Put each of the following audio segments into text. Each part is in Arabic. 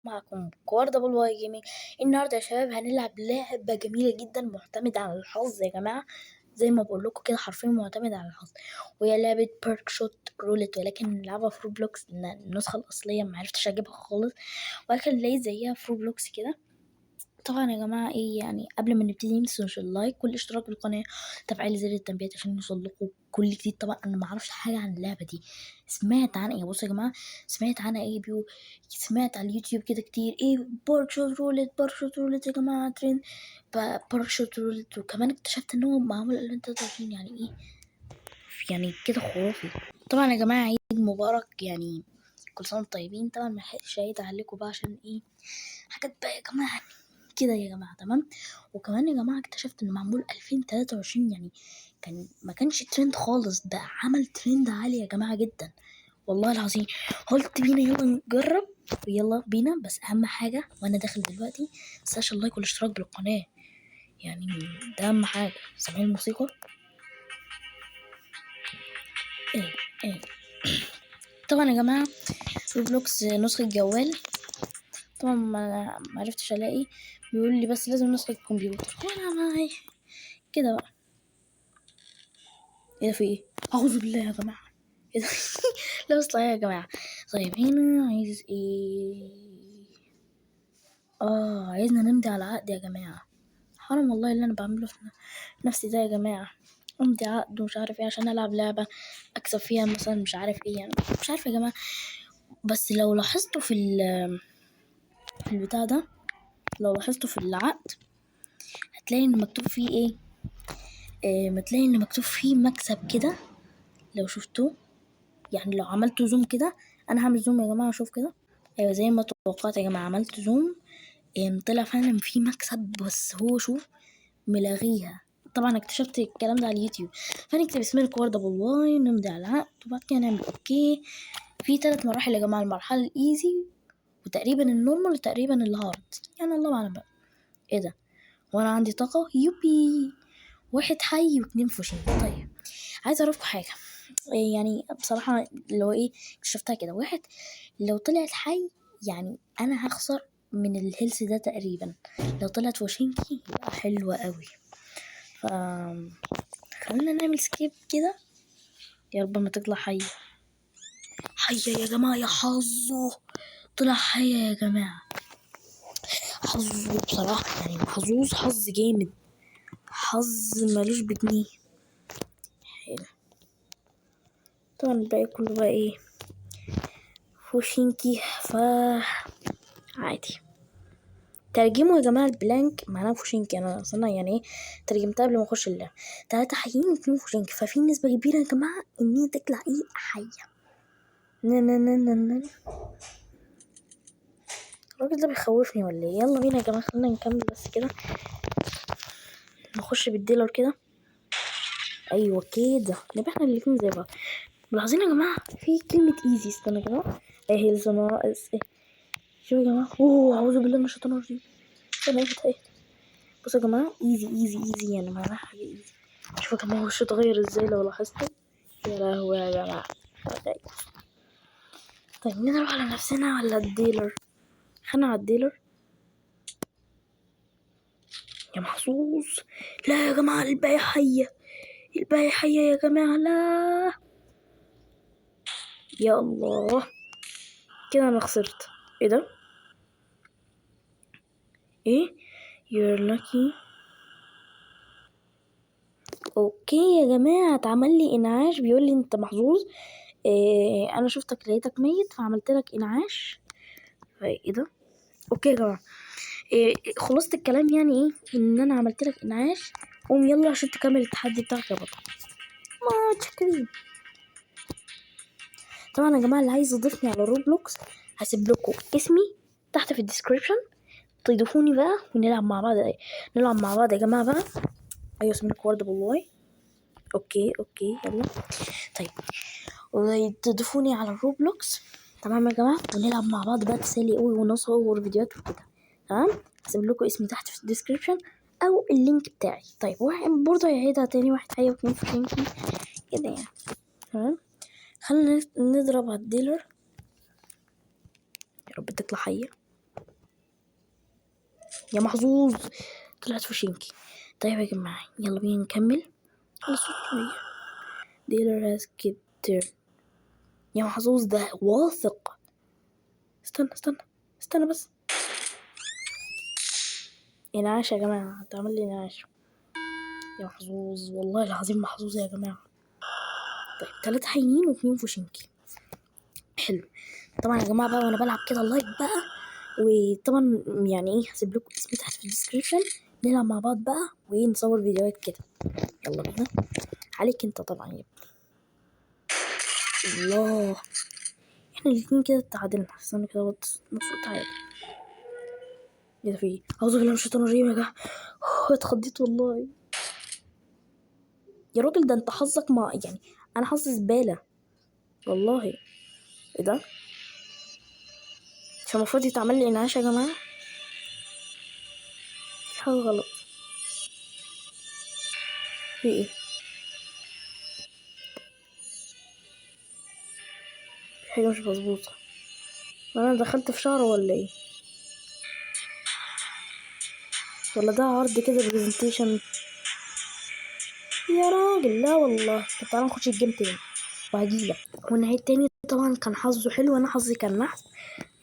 معكم كوار دبل واي جيمنج. النهارده يا شباب هنلعب لعبه جميله جدا معتمده على الحظ يا جماعه، زي ما بقول لكم كده حرفيا معتمده على الحظ، وهي لعبه بيرك شوت رولت، ولكن نلعبها في روبلوكس لان النسخه الاصليه ما عرفتش اجيبها خالص، ولكن لقيت زيها في روبلوكس كده. طبعا يا جماعه ايه يعني، قبل ما نبتدي متنسوش اللايك والاشتراك بالقناه، تفعيل زر التنبيهات عشان يوصلكوا كل جديد. طبعا انا ما اعرفش حاجه عن اللعبه دي، سمعت عن ايه، بصوا يا جماعه سمعت عنها ايه سمعت على اليوتيوب كده كتير، ايه بارشوت رولت يا جماعه ترند بارشوت رولت، وكمان اكتشفت ان هو معمول 2023، يعني ايه يعني كده خرافي. طبعا يا جماعه عيد مبارك، يعني كل سنه وانتم طيبين. طبعا ما لحقتش اعيد عليكم بقى عشان ايه حاجات بقى يا جماعه كده يا جماعه، تمام. وكمان يا جماعه اكتشفت انه معمول 2023، يعني ما كانش ترند خالص، ده عمل ترند عالي يا جماعه جدا والله العظيم. قلت بينا يلا نجرب، يلا بينا، بس اهم حاجه وانا داخل دلوقتي متنساش اللايك والاشتراك بالقناه، يعني ده اهم حاجه. سامعين الموسيقى؟ ايه ايه طبعا يا جماعه روبلوكس نسخه جوال، طبعا ما عرفتش الاقي، بيقول لي بس لازم نسخه كمبيوتر، انا معايا كده بقى. ايه ده، في ايه؟ اعوذ بالله يا جماعه، ايه ده لا بس يا جماعه. طيب هنا عايز ايه؟ عايزنا نمضي على عقد يا جماعه. حرام والله اللي انا بعمله في نفسي ده يا جماعه، امضي عقد ومش عارف ايه عشان العب لعبه اكسب فيها مثلا مش عارف ايه، يعني مش عارفه يا جماعه. بس لو لاحظتوا في البتاع ده، لو لاحظتوا في العقد هتلاقي ان مكتوب فيه ايه، هتلاقي ان مكتوب فيه مكسب كده لو شفتوه، يعني لو عملت زوم كده. انا هعمل زوم يا جماعه اشوف كده. ايوه زي ما توقعت يا جماعه، عملت زوم، طلع فعلا في مكسب، بس هو شوف ملاغيها. طبعا اكتشفت الكلام ده على اليوتيوب، فنكتب اسم الكوار دبل واي، نمضي على العقد، وبعد كده نعمل اوكي. في 3 مراحل يا جماعه، المرحله الايزي وتقريبا النورمال وتقريبا الهارد، يعني الله اعلم بقى. ايه ده، وانا عندي طاقه يوبي، 1 حي و2 فوشين. طيب عايزه اعرفكم حاجه، يعني بصراحة لو ايه اكتشفتها كده، 1 لو طلعت حي يعني انا هخسر من الهيلث ده تقريبا، لو طلعت فوشينكي يبقى حلوة قوي. ف خلينا نعمل سكيب كده، يا رب ما تطلع حي. حي يا جماعة، يا حظه طلع حي يا جماعة، حظه بصراحة يعني محظوظ، حظ جامد، حظ مالوش بجنيه. حلو. طبعا الباقي كله بقى ايه فوشينكي، عادي. ترجموا يا جماعة البلانك معناه فوشينكي، انا اصلا يعني ايه ترجمتها قبل ما اخش اللعبة. 3 حيين و2 فوشينكي، ففي نسبة كبيرة يا جماعة ان هي تطلع ايه حية. الراجل ده بيخوفني ولا ايه؟ يلا بينا يا جماعة، خلينا نكمل بس كده، نخش بالديلر كده. ايوه كده نبقى احنا الاتنين زي بعض. ملاحظين يا جماعة في كلمة ايزي؟ استنى كده، ايه لسه ناقص ايه؟ شوفوا يا جماعة، اعوذ بالله من الشيطان الرجيم. اهدى. بصوا يا جماعة، ايزي يعني معناها حاجة ايزي. شوفوا يا جماعة وشه اتغير ازاي لو لاحظتوا، يا لهوي يا جماعة. طيب نروح على نفسنا ولا الديلر؟ خلينا على الديلر يا محظوظ. لا يا جماعة الباقي حية، الباقي حية يا جماعة، لا يا الله كده انا خسرت. ايه ده، ايه you're lucky. اوكي يا جماعة اتعمل لي انعاش، بيقول لي انت محظوظ، انا شفتك لقيتك ميت فعملت لك انعاش. ايه ده، اوكي يا جماعة، خلصت الكلام يعني ايه ان انا عملت لك انعاش. قوم يلا عشان تكمل التحدي بتاعك يا بطل. ما تشكرين. طبعا يا جماعة اللي عايز يضيفني على روبلوكس هسيب لكم اسمي تحت في الديسكريبشن، تضيفوني بقى ونلعب مع بعض. نلعب مع بعض يا جماعة بقى. ايوه اسمي كوارد بالواي. اوكي يلا. طيب وتضيفوني على الروبلوكس، تمام يا جماعة، ونلعب مع بعض بقى تسالي قوي ونصور فيديوهات وكده، تمام. هسيب لكم اسمي تحت في الديسكريبشن او اللينك بتاعي. طيب واحد برضه هيعيدها تاني، 1 حي و2 فوشينكي كده يعني، تمام. خلينا نضرب على الديلر، يا رب تطلع حية. يا محظوظ طلعت فوشينكي. طيب يا جماعة يلا بينا نكمل. خلص شوية. ديلر هاز كيبتر. يا محظوظ ده واثق. استنى بس. انعاش يا جماعة، تعمل لي انعاش. يا محظوظ والله العظيم محظوظ يا جماعة. طيب 3 حيين و2 فوشينكي. حلو. طبعا يا جماعة بقى وانا بلعب كده اللايك بقى، وطبعا يعني ايه هسيب لكم اسمي تحت في الديسكريبشن، نلعب مع بعض بقى ونصور فيديوهات كده. يلا بينا. عليك انت طبعا يا ابني. الله، احنا الاتنين كده تعادلنا. استنى كده نص تعادل. ايه ده في ايه؟ اعوذ بالله من الشيطان الرجيم يا جماعة. اتخضيت والله. يا راجل ده انت حظك ما يعني، انا حظي زبالة والله. ايه ده؟ مش المفروض يتعمل لي انعاش يا جماعة؟ في حاجة غلط. في ايه؟ في حاجة مش مظبوطة. انا دخلت في شهر ولا ايه؟ ولا ده عرض كده برزنتيشن؟ يا راجل لا والله. طب تعالى نخش الجيم تاني وهجيلك. والنهاية التاني طبعا كان حظه حلو وانا حظي كان نحس،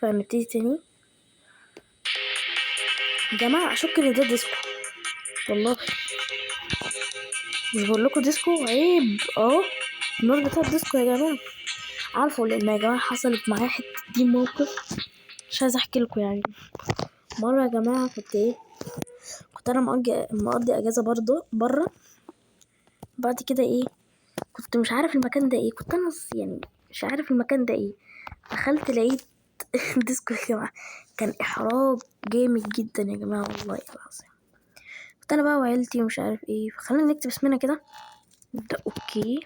فنبتدي تاني. يا جماعة اشك ان ده ديسكو والله. مش بقول لكم ديسكو؟ عيب اهو النور بتاع الديسكو يا جماعة. عارفه لان يا جماعة حصلت معايا حتة دي موقف مش عايزة احكي لكم يعني. مرة يا جماعة كنت انا مقضي اجازة برضه برا. بعد كده ايه، كنت مش عارف المكان ده ايه، كنت انا يعني مش عارف المكان ده ايه. دخلت لقيت ديسكو يا جماعة. كان احراج جامد جدا يا جماعة والله العظيم. كنت انا بقى وعيلتي ومش عارف ايه، فخلينا نكتب اسمنا كده. نبدأ اوكي.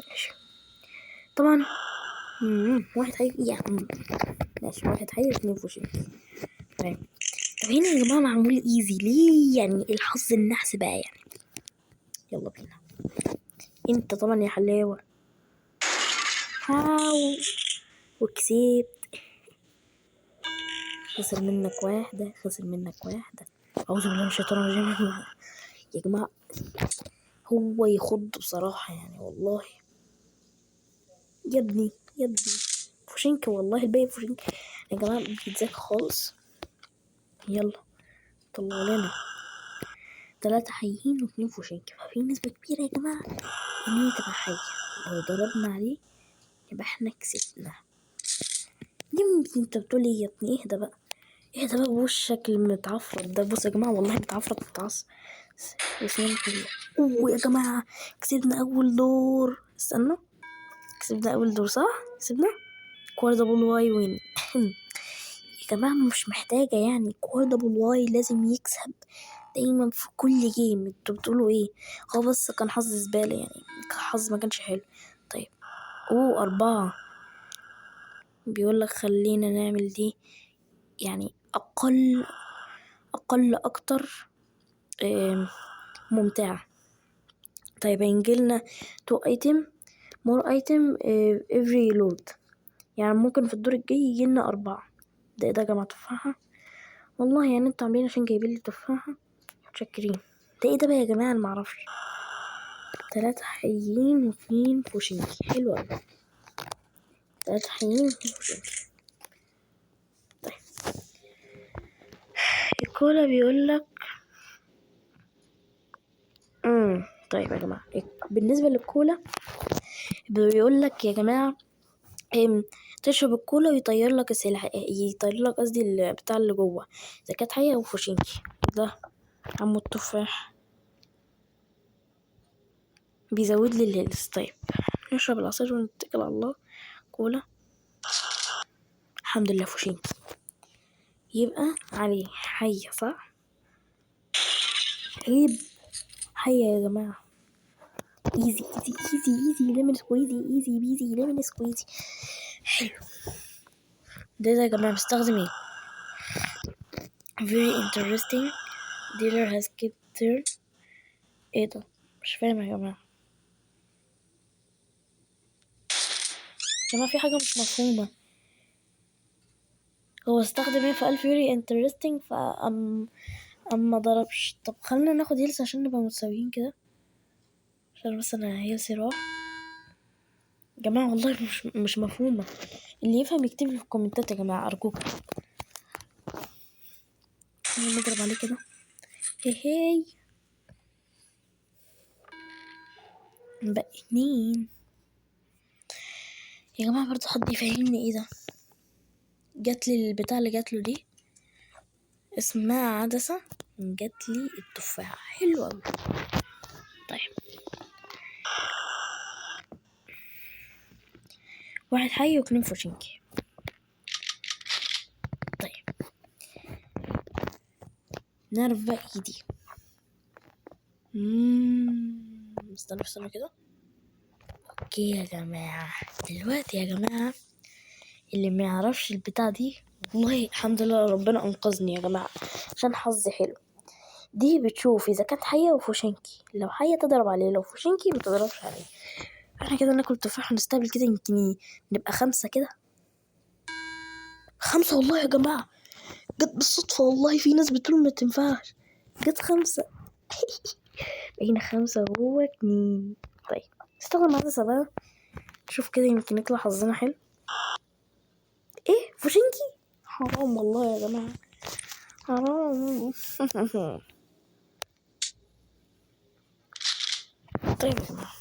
ماشي. طبعا واحد حي يعني ماشي، واحد حي 2 فوشين. تمام. طب هنا يا جماعة معمول ايزي ليه يعني؟ الحظ النحس بقى يعني. يلا بينا. انت طبعا يا حلاوة. هاو وكسبت. خسر منك واحدة. أعوذ بالله من الشيطان الرجيم. يا جماعة هو يخض بصراحة يعني والله. يا ابني فوشينك والله، الباقي فوشينك يا جماعة بيتذاك خالص. يلا طلعوا لنا 3 حيين و2 فوشينك، ففي نسبة كبيرة يا جماعة إن هي تبقى حية. لو ضربنا عليه يبقى احنا كسبنا. يمكن انت بتقول ايه يا ابني؟ اهدى بقى بوشك المتعفرت ده. بص يا جماعة والله متعفرت متعصب. وسنين كله. اوه يا جماعة كسبنا اول دور. استنى، كسبنا اول دور صح؟ كسبنا كوردابل واي وين. يا جماعة مش محتاجة يعني، كوردابل واي لازم يكسب دايما في كل جيم. انتوا بتقولوا ايه؟ هو بس كان حظ زبالة يعني، حظ ما كانش حلو. طيب 4 بيقولك خلينا نعمل دي يعني اقل اكتر ممتعة. طيب هينجلنا 2 ايتم more item every load. يعني ممكن في الدور الجاي يجيلنا 4. ده يا جماعة تفاحة والله يعني. انتوا عاملين عشان جايبين لي تفاحة. متشكرين. ده ايه ده بقى يا جماعة؟ انا معرفش. 3 حيين و2 فوشينكي. حلو اوي. 3 حيين و2 فوشينكي. طيب الكولا بيقولك طيب يا جماعة بالنسبة للكولا بيقولك يا جماعة تشرب الكولا ويطير لك السلاح، يطير لك قصدي بتاع اللي جوه، اذا كانت حية او فوشينكي. ده عمو التفاح بيزود لي الهيلث. طيب نشرب العصير ونتكل على الله. كولا الحمد لله فوشينكي. يبقى عليه حية صح؟ عيب حية يا جماعة. ايزي ليمون سكويزي. ايزي بيزي ليمون سكويزي. حلو. ده يا جماعة بستخدم ايه؟ very interesting dealer has kept her. ايه ده؟ مش فاهم يا جماعة. جماعة في حاجة مش مفهومة. هو استخدم ايه في 1000 يوري انترستنج أما ضربش. طب خلينا ناخد هيلث عشان نبقى متساويين كده، عشان بس انا هيلثي راح. جماعة والله مش مفهومة. اللي يفهم يكتب لي في الكومنتات يا جماعة أرجوكم. نضرب عليه كده. هي بقى 2 يا جماعة. برضو حد يفهمني ايه ده. جاتلي البتاع اللي جاتله دي اسمها عدسة، جاتلي التفاحة حلو اوي. طيب واحد حي و2 فوشنكي. طيب نعرف بقى ايدي. استنى كده. اوكي يا جماعة، دلوقتي يا جماعة اللي ما يعرفش البتاع دي، والله الحمد لله ربنا انقذني يا جماعة عشان حظي حلو. دي بتشوف اذا كانت حية وفوشنكي، لو حية تضرب عليه، لو فوشنكي ما تضربش عليه. احنا كده ناكل تفاح ونستقبل كده، يمكن نبقى 5 كده. 5 والله يا جماعة، جت بالصدفة والله. في ناس بتقول ما تنفعش، جت 5. بقينا 5 وهو 2. طيب استخدم عدسة بقى، شوف كده يمكن يطلع حظنا حلو. ايه فوشنكي؟ حرام والله يا جماعة، حرام. طيب يا جماعة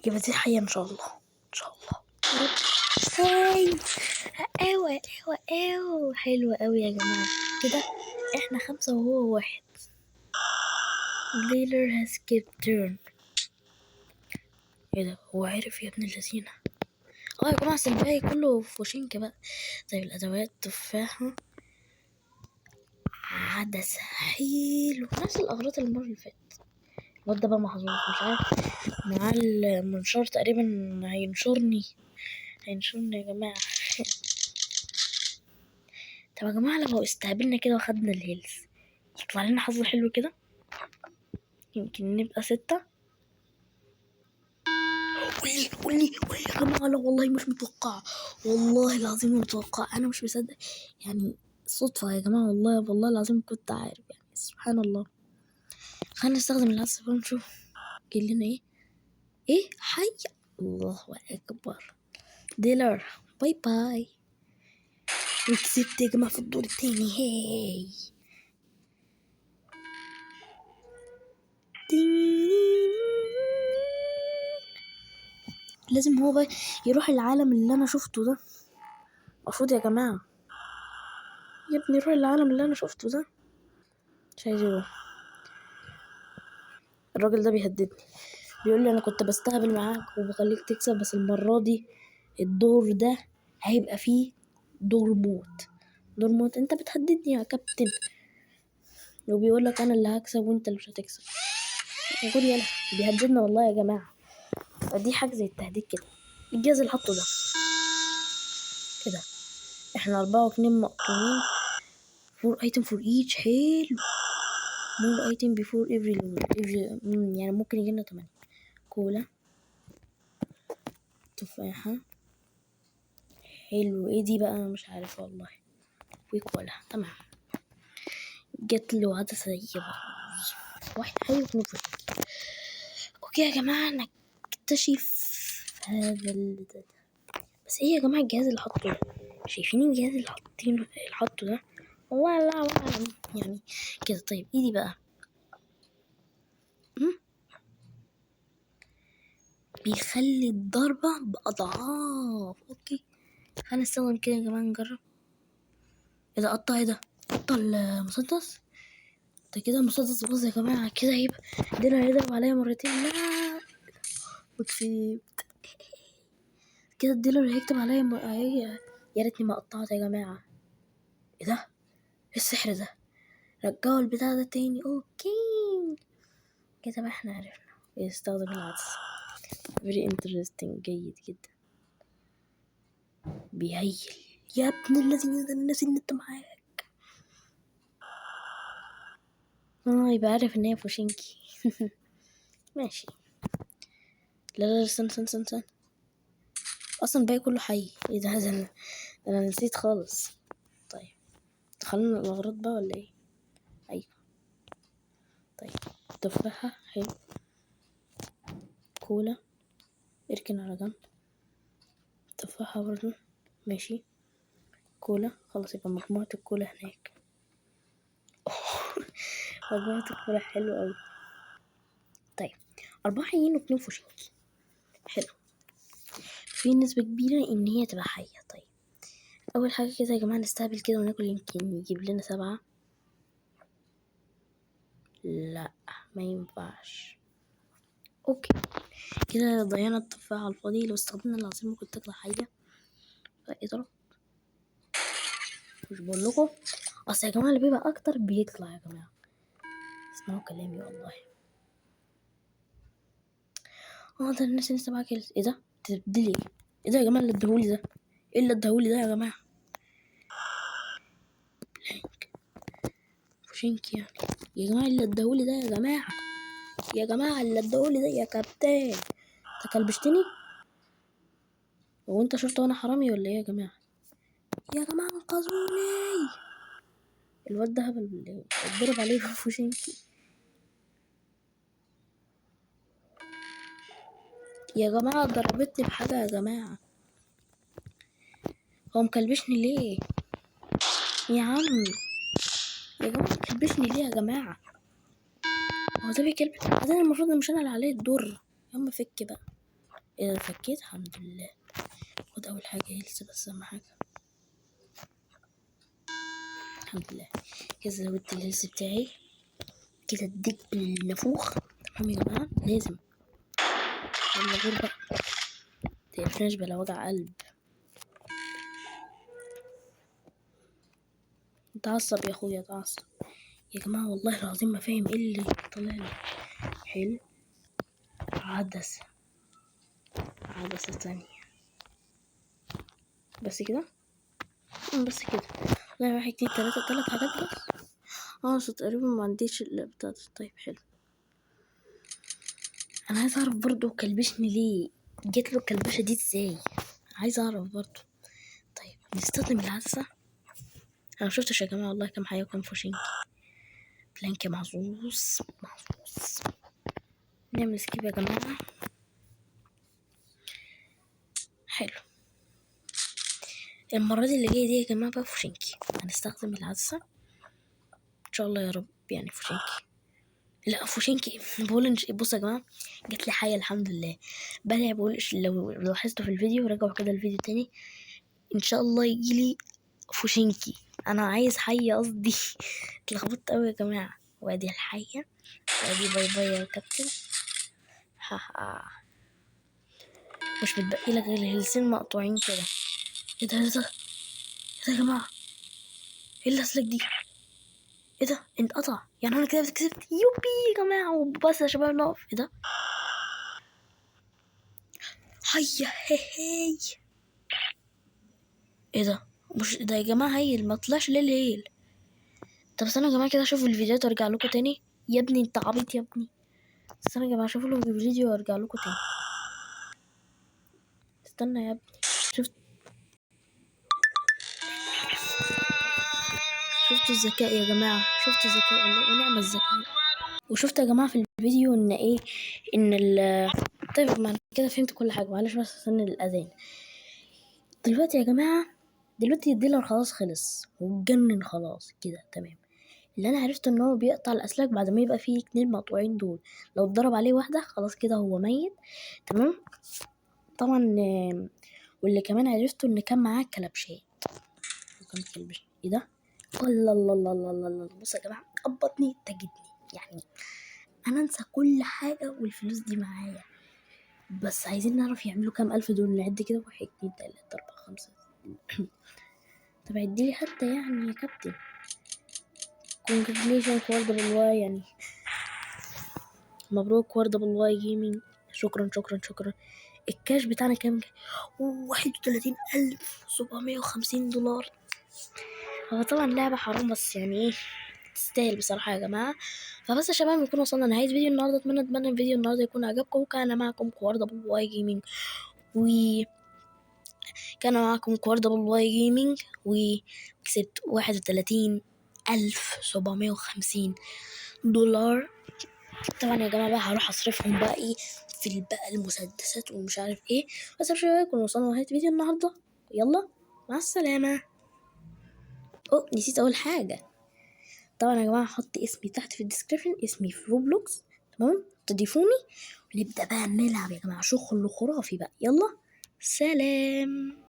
يبقى دي حقيقة ان شاء الله، ان شاء الله. هاي ايوه ايوه ايوه، حلوة اوي يا جماعة. كده احنا 5 وهو 1. Dealer has kept turn. ايه ده، هو عارف يا ابن اللذينة. يا جماعة الباقي كله فوشينكا بقى. طيب الادوات تفاحة، عدسة حلو، نفس الاغراض المرة اللي فاتت. الواد ده بقى محظوظ، مش عارف مع المنشار تقريبا هينشرني يا جماعة. طب يا جماعة لو استهبلنا كده وخدنا الهيلز، يطلع لنا حظ حلو كده، يمكن نبقى 6. قولي يا جماعة. لا والله مش متوقع، والله العظيم متوقع، أنا مش مصدق يعني. صدفة يا جماعة، والله العظيم كنت عارف يعني، سبحان الله. خلينا نستخدم العدسة بقى ونشوف جاي لنا ايه حي. الله أكبر. ديلر باي باي. وكسبت يا جماعة في الدور التاني. هاي لازم هو بقى يروح العالم اللي انا شفته ده. المفروض يا جماعة يا ابني يروح العالم اللي انا شفته ده. مش عايز يروح. الراجل ده بيهددني، بيقول لي انا كنت بستهبل معاك وبخليك تكسب، بس المرة دي الدور ده هيبقى فيه دور موت. انت بتهددني يا كابتن، وبيقول لك انا اللي هكسب وانت اللي مش هتكسب. يقول يلا بيهددنا والله يا جماعة. فدي حاجة زي التهديد كده. الجهاز اللي حطه ده كده، احنا 4 و2 مقطوعين. 4 item for each. حلو. more item before every level. يعني ممكن يجينا 8. كولا، تفاحة، حلو. ايه دي بقى؟ مش عارفة والله. وكولا تمام. جت له عدسة زي بقى. واحد حي و2 فوق. اوكي يا جماعة نكتشف هذا ده. بس ايه يا جماعة الجهاز اللي حطه ده؟ شايفين الجهاز اللي حطه ده؟ والله لا أعلم يعني كده. طيب ايدي بقى بيخلي الضربة بأضعاف. اوكي خلينا نستخدم كده يا جماعة نجرب. ايه ده؟ قطع. ايه ده؟ قطع المسدس ده كده. المسدس باظ يا جماعة، كده هيبقى دينا هيضرب عليا مرتين. لا وكسبت كده. الديلر هيكتب عليا يا ريتني ما قطعت يا جماعة. ايه ده؟ ايه السحر ده؟ رجعوا البتاع ده تاني. اوكي كده بقى احنا عرفنا يستخدم العدسة. very interesting، جيد جدا. بيهيل يا ابن الذين ده، الناس اللي انت معاك. يبقى عارف ان هي فوشينكي. ماشي. لا استنى. اصلا الباقي كله حي. ايه ده انا نسيت خالص. طيب خلينا الاغراض بقى ولا ايه؟ ايوه. طيب تفاحة حلو، كولا اركن على جنب، تفاحة برضو ماشي، كولا خلاص، يبقى مجموعة الكولا هناك. مجموعة الكولا حلو اوي. طيب 4 حيين و2 فوشنكي، حلو، في نسبة كبيرة ان هي تبقى حية. طيب اول حاجة كده يا جماعة نستقبل كده وناكل، يمكن يجيب لنا 7. لا ما ينفعش. اوكي كده ضيعنا التفاحة على الفاضي، لو استخدمنا العصير ممكن تطلع حية. فاضرب، مش بقول لكم اصل يا جماعة اللي بيبقى اكتر بيطلع يا جماعة، اسمعوا كلامي والله. ده الناس لسه معاك ايه ده؟ تبدلي ايه ده يا جماعة اللي اداهولي ده؟ ايه اللي اداهولي ده يا جماعة؟ فوشينكي يعني يا جماعة، اللي اداهولي ده يا جماعة، يا جماعة اللي اداهولي ده يا كابتن، انت كلبشتني؟ هو انت شفت وانا حرامي ولا ايه يا جماعة؟ يا جماعة انقذوني، الواد ده هبل بالله، اتضرب عليه في فوشينكي. يا جماعة ضربتني بحاجة يا جماعة، هو مكلبشني ليه يا عم؟ يا جماعة مكلبشني ليه يا جماعة؟ هو ده بيكلب؟ ده انا المفروض مش انا اللي عليه الدور يا عم. فك بقى. اذا فكيت الحمد لله. خد اول حاجة هيلث، بس اهم حاجة الحمد لله كده زودت الهيلث بتاعي كده، اديك بالنافوخ. تمام يا جماعة، لازم يلا غور بقى، متقرفناش بلا وجع قلب. اتعصب يا اخويا اتعصب يا جماعة، والله العظيم ما فاهم ايه اللي طلع لي. حلو، عدسة تانية، بس كده بس كده. لا، 1 2 3 3 حاجات بس. اصل تقريبا ما عنديش بتاع. طيب حلو، انا عايز اعرف برضو كلبشني ليه، جت له الكلبشة دي ازاي؟ عايز اعرف برضو. طيب نستخدم العدسة. انا مشفتش يا جماعة والله كام حاجة وكام فوشينكي. بلانك محظوظ. نعمل سكيب يا جماعة. حلو، المرة دي اللي جاية دي يا جماعة بقى فوشينكي، هنستخدم العدسة ان شاء الله يا رب. يعني فوشينكي، لا فوشينكي بقول بصوا يا جماعة، جت لي حية الحمد لله. بقى بقول لو لاحظتوا في الفيديو، راجعوا كده الفيديو تاني، ان شاء الله يجيلي فوشينكي. انا عايز حية قصدي. اتلخبطت قوي يا جماعة. وادي الحية، وادي باي باي يا كابتن. مش متبقي لك غير الهلسين مقطوعين كده. ايه ده ايه ده يا جماعة؟ ايه الاسلاك دي؟ ايه ده انقطع يعني؟ انا كده كسبت يوبي يا جماعة. وبس يا شباب نقف. ايه ده؟ هيا هي ايه ده؟ مش ده يا جماعة هيل ما طلعش ليه الهيل؟ طب استنى يا جماعة كده اشوف الفيديوهات وارجع لكم تاني. يا ابني انت عبيط يا ابني. استنى يا جماعة اشوف له الفيديو وارجع لكم تاني. استنى يا ابني. شفت شفتوا الذكاء يا جماعة؟ شفتوا الذكاء والله ونعم الذكاء. وشفت يا جماعة في الفيديو ان ايه، ان طيب ما كده فهمت كل حاجة. معلش بس استنى الاذان. دلوقتي يا جماعة، دلوقتي الديلر خلاص خلص واتجنن خلاص كده تمام. اللي انا عرفته ان هو بيقطع الاسلاك بعد ما يبقى فيه 2 مقطوعين دول. لو اتضرب عليه واحدة خلاص كده هو ميت. تمام طبعا. واللي كمان عرفته ان كان معاه كلبشات، وكان كلبش. ايه ده؟ الله الله الله الله الله الله. بصوا يا جماعة، قبضني تجدني يعني. انا انسى كل حاجة والفلوس دي معايا. بس عايزين نعرف يعملوا كام الف دول. نعد كده 1 2 3 4 5. طب عديلي حتى يعني يا كابتن. congratulations وردة بالواي يعني. مبروك وردة بالواي جيمنج. شكرا. الكاش بتاعنا كام؟ 31,750 دولار. هو طبعا لعبة حرام بس يعني ايه، تستاهل بصراحة يا جماعة. فبس يا شباب نكون وصلنا لنهاية فيديو النهاردة. اتمنى الفيديو النهاردة يكون عجبكم. وكان معكم وردة بالواي جيمنج. و كان معاكم كواردبل واي جيمنج، وكسبت 31,750 دولار. طبعا يا جماعة بقى هروح أصرفهم بقى إيه في بقى المسدسات ومش عارف إيه. بس مش رايكم وصلنا لنهاية فيديو النهاردة. يلا مع السلامة. نسيت أقول حاجة. طبعا يا جماعة هحط اسمي تحت في الديسكريبشن، اسمي في روبلوكس، تمام؟ تضيفوني ونبدأ بقى نلعب يا جماعة شغل خرافي بقى. يلا سلام.